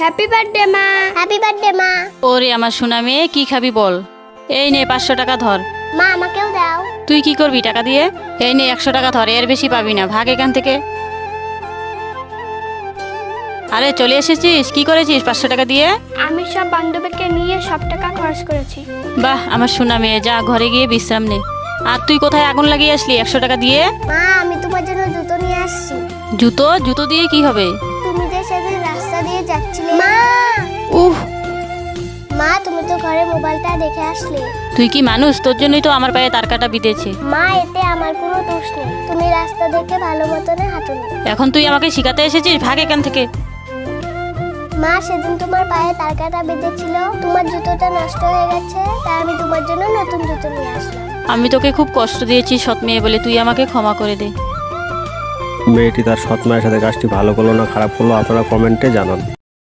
Happy birthday মা। Happy birthday মা। ওরে আমার সোনা মেয়ে, কি খাবি বল? এই নে 500 টাকা ধর। মা আমাকেও দাও। তুই কি করবি টাকা দিয়ে? এই নে 100 টাকা ধর, এর বেশি পাবি না, ভাগ এখান থেকে। আরে চলে এসেছিস, কি করেছিস 500 টাকা দিয়ে? আমি সব বান্ধবীকে নিয়ে সব টাকা খরচ করেছি। বাহ আমার সোনা মেয়ে, যা ঘরে গিয়ে বিশ্রাম নে। আর তুই কোথায় আগুন লাগিয়ে আসলি 100 টাকা দিয়ে? মা আমি তোমার জন্য জুতো নিয়ে আসছি। জুতো? জুতো দিয়ে কি হবে? তুমি যে সেদিন রাস্তা দিয়ে যাচ্ছিলে। মা উহ, মা তুমি তো ঘরে মোবাইলটা দেখে আসলে। তুই কি মানুষ? তোর জন্যই তো আমার পায়ে তার কাটা বিঁধেছে। মা এতে আমার কোনো দোষ নেই, তুমি রাস্তা দেখে ভালো মতনে হাঁটুনি। এখন তুই আমাকে শিখাতে এসেছিস, ভাগ এখান থেকে। মা সেদিন তোমার পায়ে তার কাটা বেঁধেছিল, তোমার জুতোটা নষ্ট হয়ে গেছে, তাই আমি তোমার জন্য নতুন জুতো নিয়ে আসলাম। আমি তোকে খুব কষ্ট দিয়েছি সৎ মেয়ে বলে, তুই আমাকে ক্ষমা করে দে। মেয়েটি তার সৎ মায়ের সাথে কাজটি ভালো করলো না খারাপ করলো আপনারা কমেন্টে জানান।